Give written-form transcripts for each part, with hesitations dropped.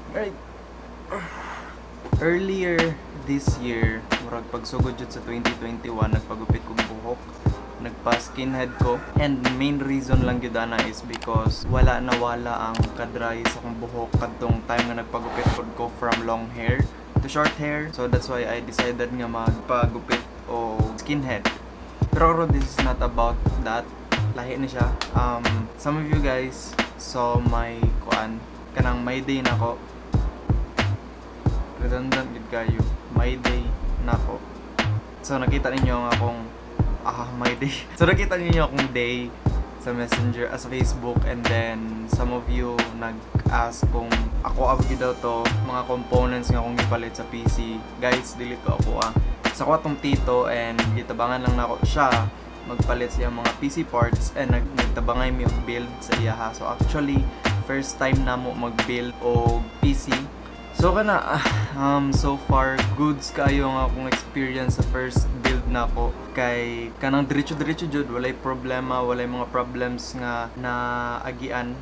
Right. Earlier this year, murag pagsugod jud sa 2021, nagpagupit kong buhok, nagpa-skinhead ko, and main reason lang gyud ana is because wala ang kadry sa akong buhok kadtong time nga nagpagupit pod ko from long hair to short hair. So that's why I decided nga magpagupit o skinhead. Pero this is not about that. Lahi na siya. Some of you guys saw my kanang my day nako. Redundant gid kayo. My day nako. So nakita ninyo ang akong my day. So nakita ninyo akong day sa Messenger sa Facebook, and then some of you nag-ask kung ako abgi daw to mga components nga akong gipalit sa PC. Guys, dili ko ako sa ko atong tito, and gitabangan lang nako siya magpalit siya mga PC parts, and nagtabangay mi og build sa iya ha. So actually first time na mo mag-build og PC. So so far goods kayo nga akong experience sa first build nako, kay kanang diretso jud, walay problema, walay mga problems nga naagian.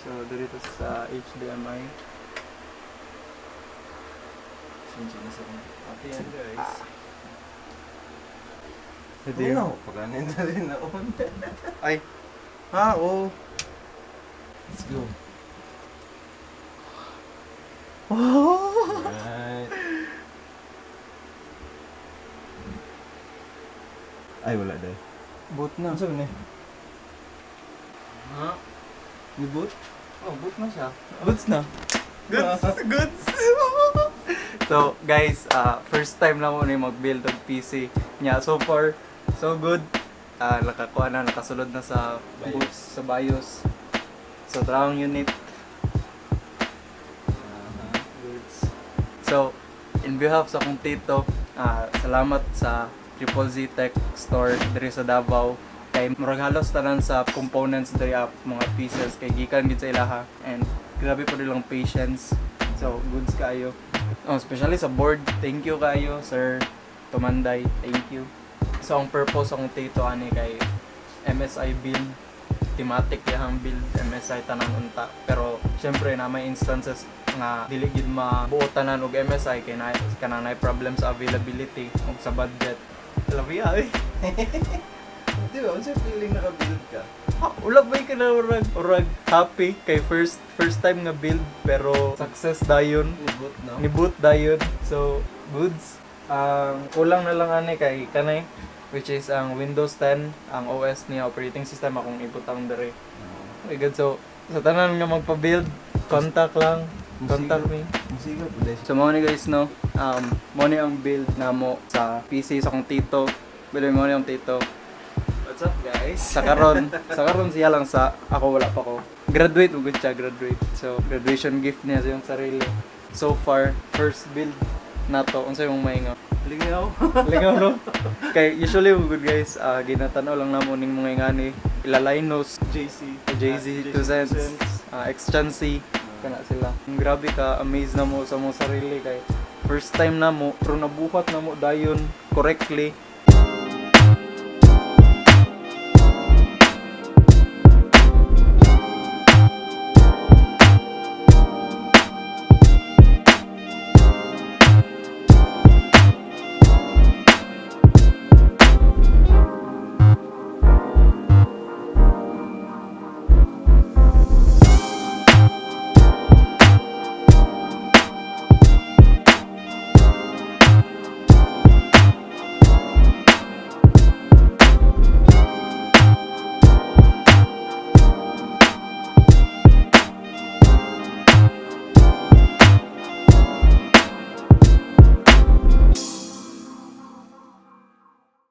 So, dito sa HDMI. Ate yan guys. Ito yun. Paganin na rin na on. Ay. Oo. Let's go. Right. Ay, wala dahil. Boot na. Ano sabi na? Ha? May boot? Oh, boot na siya. Boots na. Goods! So, guys, first time na mo na mag-build ng PC niya. So far, so good. Nakakuha na, nakasulod na sa BIOS. Sa BIOS. So, drawing unit. Goods. So, in behalf sa akong tito, salamat sa Triple Z Tech Store diri sa Davao. Kay murag halos tanan sa components diri mga pieces kay gikan gid sa ilaha, and grabe po nilang patience. So goods kayo. Especially sa board, thank you kayo Sir Tumanday, thank you. So ang purpose akong tito ani kay MSI build, thematic yang build MSI tanan unta, pero syempre na may instances nga dili gid mabuo tanan og MSI kay kanang na problem sa availability ug sa budget. Labi ay. Di ba? Ano sa'yo feeling naka-build ka? Wala ba ka na urag happy kay first time nga build, pero success dayon. Ni-boot na? Ni-boot dayon. So, goods. Kulang na lang ani kay which is ang Windows 10, ang OS niya, operating system akong ibutang dere. my God, so sa tanan nga magpa-build, contact lang. Contact me. Musiga po dahil. So mo ni guys no, mo ni ang build na mo sa PC sa akong tito. Pero mo ni ang tito. What's up guys? Sa karon siya lang sa ako wala pa ko. Graduate ugod siya, graduate. So graduation gift niya sa iyong sarili. So far, first build na to. Unsa imong maingaw? Lingaw. Lingaw no? Kay usually good guys, ginatanaw lang namo ning mga ingani. Ilalinos, JZ 2 cents, Exchansy kana sila. Grabe ka, amazed na mo sa mo sarili kay first time na mo pero nabuhat na mo dayon correctly